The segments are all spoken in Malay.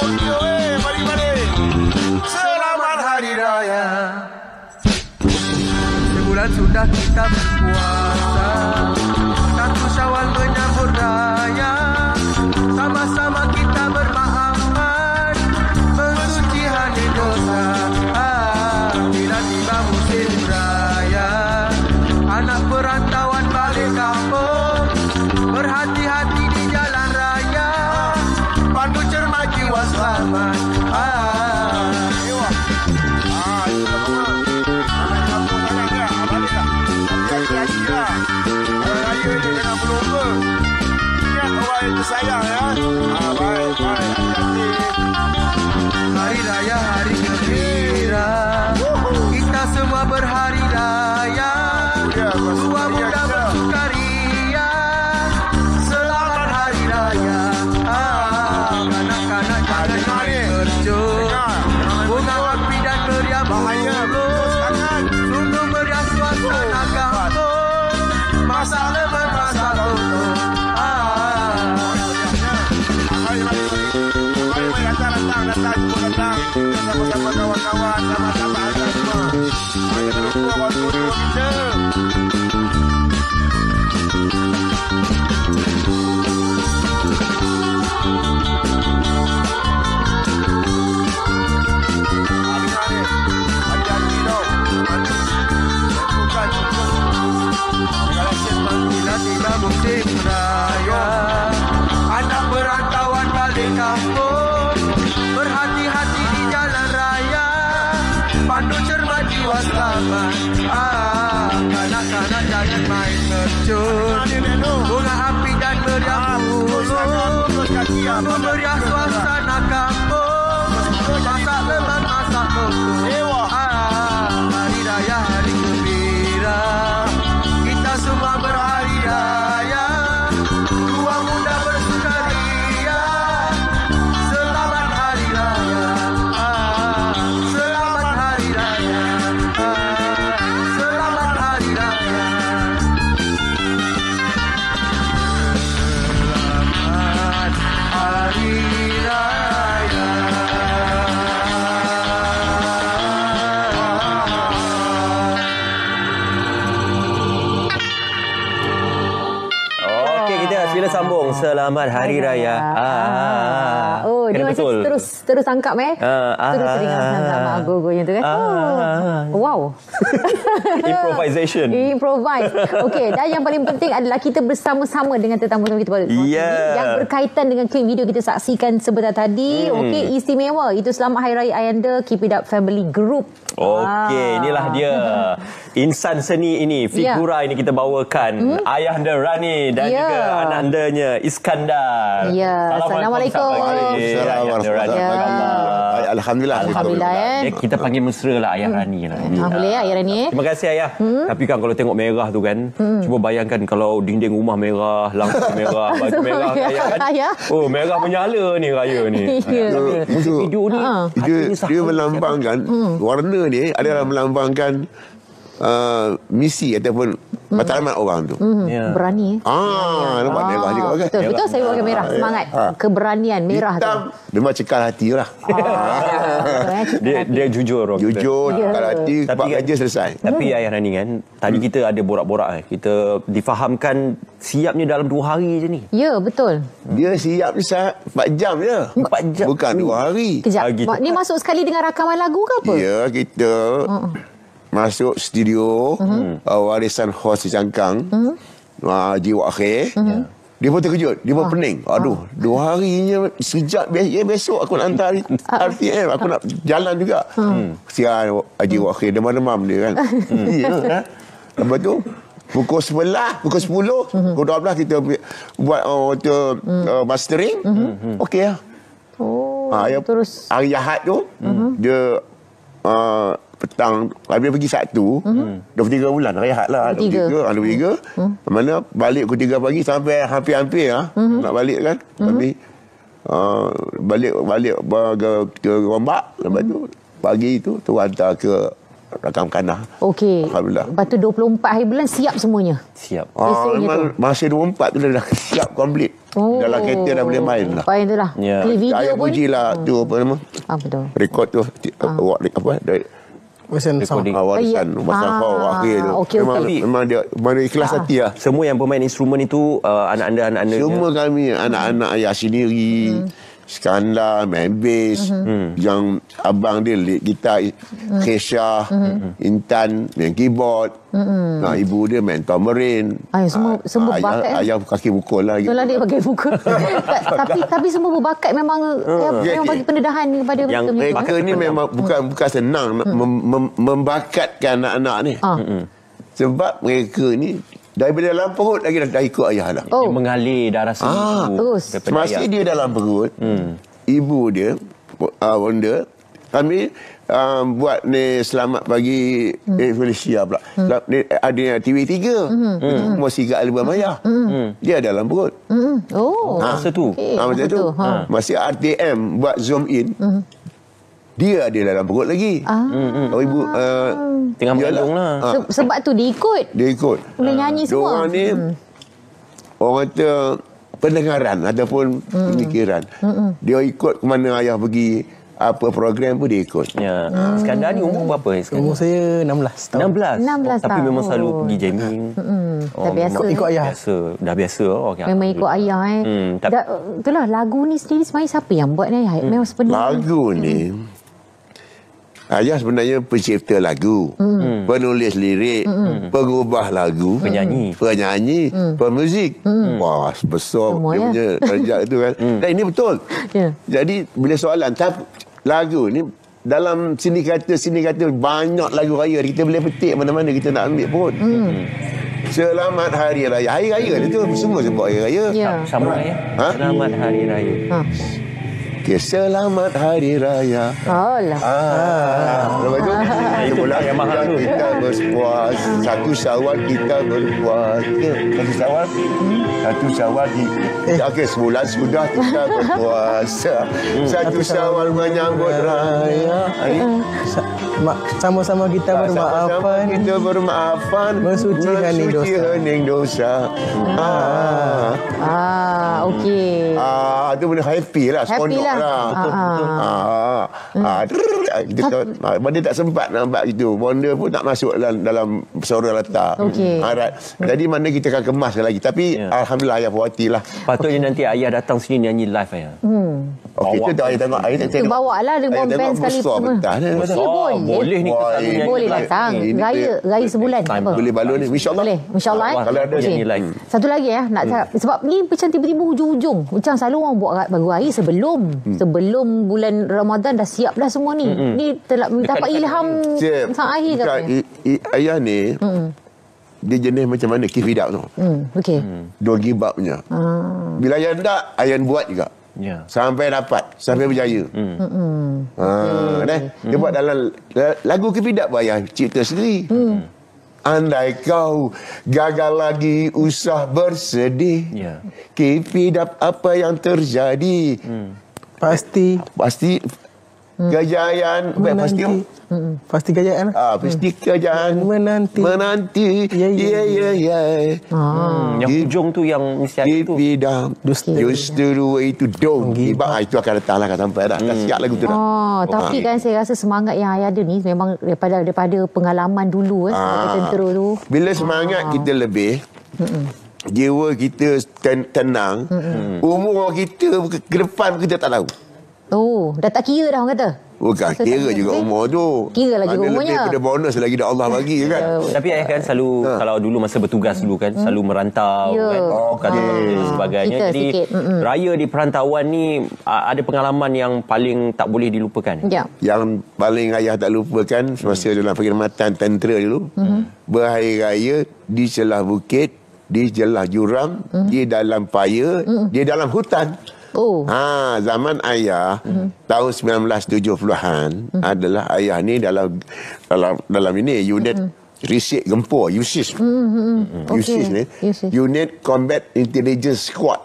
Mari. Selamat Hari Raya. Sebulan sudah kita berpuasa, 1 Syawal menyambut raya. Sama-sama kita bermaafan, mensuci hati dosa. Bila tiba musim raya, anak perantauan balik kampung, berhati-hati di jalan raya, pandu cermat jiwa selamat. Sayang ya. Baik. Hari Raya hari gembira, kita semua berhari raya. Tua muda bersukaria, selamat Hari Raya. Kanak-kanak jangan main terjun, bunga api dan meriam bulung, sungguh meriah suasana kampung, masak lemon masak lontong. Datang sama-sama kawan-kawan, sama-sama ada semua. Jangan lupa waktu kita. Tiba-tiba musim raya, anak perantauan balik kampung, berhati-hati di jalan raya, pandu cermat jiwa selamat. Kanak-kanak jangan main terjun, bunga api dan meriam bulung, meriah suasana kampung, masak lemang masak lontong. Hari Raya hari gembira, kita semua berhari raya, tua muda bersukaria. Selamat Hari Raya, selamat Hari Raya, selamat Hari Raya, selamat Hari Raya. Okey, kita sila sambung. Selamat Hari Raya. Oh, dia macam terus tangkap terus teringat sama ago-agonya tu kan. Wow. Improvise. Okey, dan yang paling penting adalah kita bersama-sama dengan tetamu-tetamu kita yang berkaitan dengan klip video kita saksikan sebentar tadi. Okey, istimewa. Itu Selamat Hari Raya Ayanda Keep It Up Family Group. Okey, inilah dia. Insan seni ini, figura ini kita bawakan. Ayahanda Rani dan juga anandanya Iskandar. Ya, Assalamualaikum. Alhamdulillah. Kita panggil mesra lah Ayah Rani lah. Alhamdulillah Ayah Rani. Terima kasih Ayah. Tapi kan kalau tengok merah tu kan, cuba bayangkan kalau dinding rumah merah, lampu merah, baju merah Ayah kan. Oh, merah menyala ni raya ni. Video ni dia melambangkan warna ni adalah melambangkan misi ataupun matlamat orang tu. Berani. Nampak merah juga kan. Betul saya pakai merah. Semangat. Keberanian merah hitam, tu. Memang cekal hati lah. Dia jujur. Cekal hati, buat kerja selesai. Tapi Ayah Rani kan, tadi kita ada borak-borak. Kita difahamkan siapnya dalam 2 hari je ni. Ya, betul. Dia siap ni 4 jam je. 4 jam? Bukan 2 hari. Kejap. Ni masuk sekali dengan rakaman lagu ke apa? Ya, kita masuk studio Warisan Hos di Cangkang, Jiwa Akhir. Dia pun terkejut, dia pun pening. Aduh, 2 harinya sejak besok aku nak hantar RTM, aku nak jalan juga. Kesian Jiwa Akhir, demam-demam dia kan. Lepas tu pukul 11, pukul 10, pukul 12 kita buat mastering. Okey lah. Terus hari Ahad tu dia petang, habis pergi Sabtu, 23 bulan, rehat lah. 23. Mana balik pukul 3 pagi sampai hampir-hampir nak balik kan. Habis balik ke Rombak. Lepas tu pagi tu hantar ke rakam kanah. Okey. Alhamdulillah. Lepas tu 24 hari bulan siap semuanya. Siap. Esoknya tu. Masa 24 tu dah siap komplit. Dalam kereta dah boleh main lah. Main tu lah. Ya. Video Saya pun. puji lah tu apa nama? Betul. Rekod tu Warisan song. warisan Warisan Hall akhir tu. Okey, Memang dia ikhlas hati lah. Semua yang bermain instrumen itu anak anda Semua kami anak-anak ayah sendiri. Skandar main bass, yang abang dia lead gitar, Kesha, Intan main keyboard, ibu dia main tamborin. Semua berbakat. Ayah kaki pukul lah. Betul lah dia pakai pukul. tapi semua berbakat memang memang bagi pendedahan kepada yang mereka ni memang bukan senang membakatkan anak-anak ni. Sebab mereka ni daripada dalam perut lagi dah ikut ayah dah. Dia mengalir darah sendiri. Terus. Semasa dia dalam perut, ibu dia, Wanda, kami buat ni Selamat Pagi Felicia pula. Ada TV3. Musik album ayah. Dia dalam perut. Masa tu. Masa tu. Masih RTM buat zoom in. Dia ada dalam perut lagi. Ibu tengah mengandung lah. Sebab tu dia ikut. Dia ikut. Boleh nyanyi semua. Diorang ni orang kata pendengaran ataupun pemikiran. Dia ikut ke mana ayah pergi, apa program pun dia ikut. Ya. Skandar ni umur berapa? Umur saya 16 tahun. 16 tahun. Tapi memang selalu pergi jamming. Dah biasa. Ikut ayah. Dah biasa. Okay. Memang ikut ayah itulah lagu ni sendiri sebenarnya siapa yang buat ni? Memang sepenuhnya. Lagu ni ayah sebenarnya pencipta lagu, penulis lirik, pengubah lagu, penyanyi, pemuzik. Wah, besar semua dia punya darjat itu kan. Dan ini betul. Jadi bila soalan lagu ni dalam sini kata banyak lagu raya kita boleh petik mana-mana kita nak ambil pun. Selamat Hari Raya. Hari Raya ni tu semua sebut Hari Raya. Sama ya. Selamat Hari Raya. Okay, Selamat Hari Raya. Alah. Lepas tu Itu pula yang mahal tu. kita berpuas. Satu Syawal kita berpuas. Satu Syawal okey, sebulan sudah kita berpuasa. Satu Syawal menyambut raya. Sama-sama kita bermaafan. Kita bermaafan. Mensuci hening dosa. Okey. Itu benda happy lah. Happy lah. Dia tak sempat nampak gitu. Bonda pun tak masuk dalam suara latar. Jadi mana kita akan kemas lagi. Tapi alhamdulillah ayah puas hati lah. Patutnya nanti ayah datang sini nyanyi live ayah. Okey, kita ayah tengok. Kita bawa lah dengan band sekali pun. Boleh ni boleh datang. Raya sebulan. Boleh balon ni. InsyaAllah. Boleh. InsyaAllah. Kalau ada nyanyi live. Satu lagi nak cakap. Sebab ni macam tiba-tiba hujung-hujung. Macam selalu orang buat baru raya sebelum bulan Ramadan dah siap dah semua ni. Ni dapat ilham sang akhir ke apa? Ayah ni dia jenis macam mana Keep It Up tu. Okey. Don't give up punya. Bila ayah tak, ayah buat juga. Sampai dapat, sampai berjaya. Dia buat dalam lagu Keep It Up ayah cipta sendiri. Andai kau gagal lagi usah bersedih. Keep it up apa yang terjadi. Pasti kejayaan pasti kejayaan. Pasti kejayaan menanti. Yang hujung tu yang mesti ada tu. Just the way to don't give up. Itu akan datang lah, akan sampai dah. Dah siap lagu tu dah. Tapi kan saya rasa semangat yang ayah ada ni memang daripada pengalaman dulu sebagai tentera tu. Bila semangat kita lebih, jiwa kita tenang, umur kita ke depan kita tak tahu. Dah tak kira dah orang kata. Bukan kira juga umur tu. Kira lah juga umurnya. Lebih pada bonus lagi dah Allah bagi kan. Tapi ayah kan selalu kalau dulu masa bertugas dulu kan selalu merantau kan. Dan sebagainya. Jadi raya di perantauan ni ada pengalaman yang paling tak boleh dilupakan. Yang paling ayah tak lupakan semasa dalam perkhidmatan tentera dulu, berhari raya di celah bukit, di celah juram, di dalam paya, di dalam hutan. Zaman ayah tahun 1970-an adalah ayah ni dalam ini unit risik gempur USIS. USIS ni Unit Combat Intelligence Squad.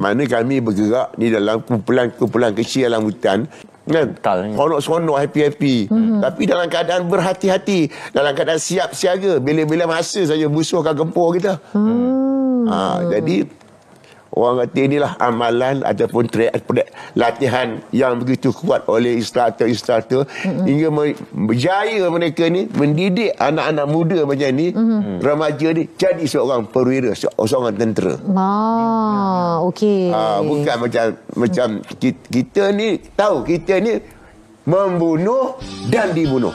Mana kami bergerak di dalam kumpulan-kumpulan kecil dalam hutan Kan? Betul. Seronok-seronok, happy-happy. Tapi dalam keadaan berhati-hati, dalam keadaan siap siaga, bila-bila masa saja musuh akan gempur kita. Jadi orang kata inilah amalan ataupun latihan yang begitu kuat oleh instruktor hingga berjaya mereka ni mendidik anak-anak muda macam ni, remaja ni jadi seorang perwira, seorang tentera. Okey. Bukan macam kita ni tahu kita ni membunuh dan dibunuh.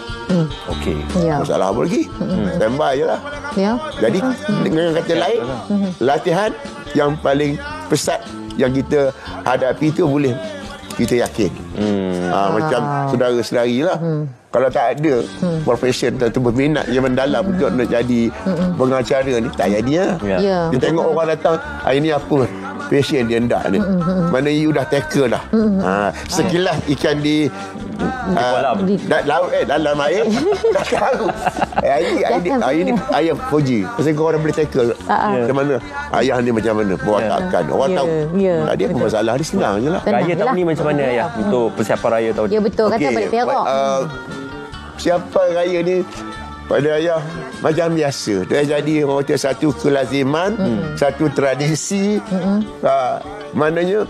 Okey. Ya. Masalah apa lagi? Standby je lah. Ya. Jadi dengan kata lain, latihan yang paling pesat yang kita hadapi tu boleh kita yakin. Macam saudara-saudari lah. Kalau tak ada profession atau berminat yang mendalam untuk nak jadi pengacara ni, tak jadi lah. Ya. Dia tengok orang datang, ini apa passion dia hendak ni. Mana you dah tackle dah. Sekilas ikan di laut dalam air dah tahu. Ini ayam Fuji. Pasal kau orang boleh tackle. Macam mana ayah ni macam mana perwatakan. Orang tahu. Dia apa masalah dia, senang je lah. Raya tahun ni macam mana Ayah untuk persiapan raya tahun ni? Ya betul, kata balik Perak. Siapa raya ni pada ayah macam biasa. Dia jadi orang kata satu kelaziman, satu tradisi. Maknanya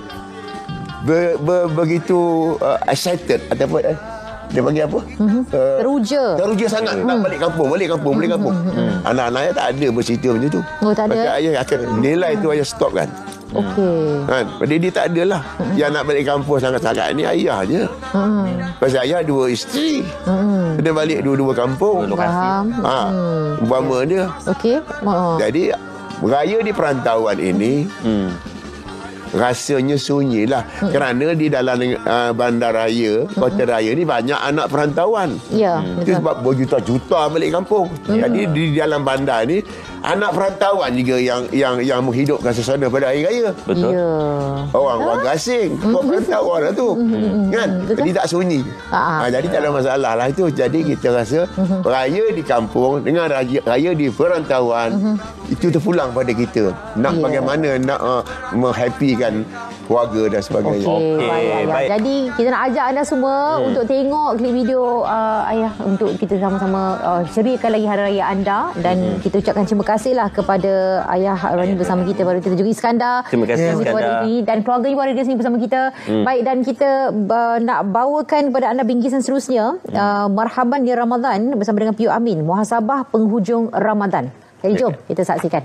begitu excited ataupun dia panggil apa? Teruja sangat nak balik kampung. Anak-anaknya tak ada bercerita macam tu. Tak ada. Maka ayah akan nilai tu ayah stop kan. Okey. Kan? Dia tak adalah. Yang nak balik kampung sangat-sangat ni ayah je. Pasal ayah 2 isteri. Dia balik dua-dua kampung. Faham. Umpama dia. Okey. Jadi raya di perantauan ini rasanya sunyi lah. Kerana di dalam bandaraya, kota raya ni banyak anak perantauan. Ya, itu sebab berjuta-juta balik kampung. Jadi di dalam bandar ni anak perantauan juga yang menghidupkan suasana pada hari raya. Betul. Ya. Orang asing, orang perantauan lah tu. Kan? Jadi tak sunyi. Jadi tak ada masalah lah itu. Jadi kita rasa raya di kampung dengan raya di perantauan itu terpulang pada kita. Nak bagaimana nak menghappykan keluarga dan sebagainya. Okey, baik. Jadi kita nak ajak anda semua untuk tengok klip video ayah, untuk kita sama-sama ceriakan lagi hari raya anda, dan kita ucapkan terima kasihlah kepada ayah Roni bersama kita baru kita juga Iskandar. Terima kasih Iskandar. Dan keluarga ibu ada di sini bersama kita. Baik, dan kita nak bawakan kepada anda bingkisan seterusnya, Marhaban di Ramadan bersama dengan Piyu Amin, muhasabah penghujung Ramadan. Jadi jom kita saksikan.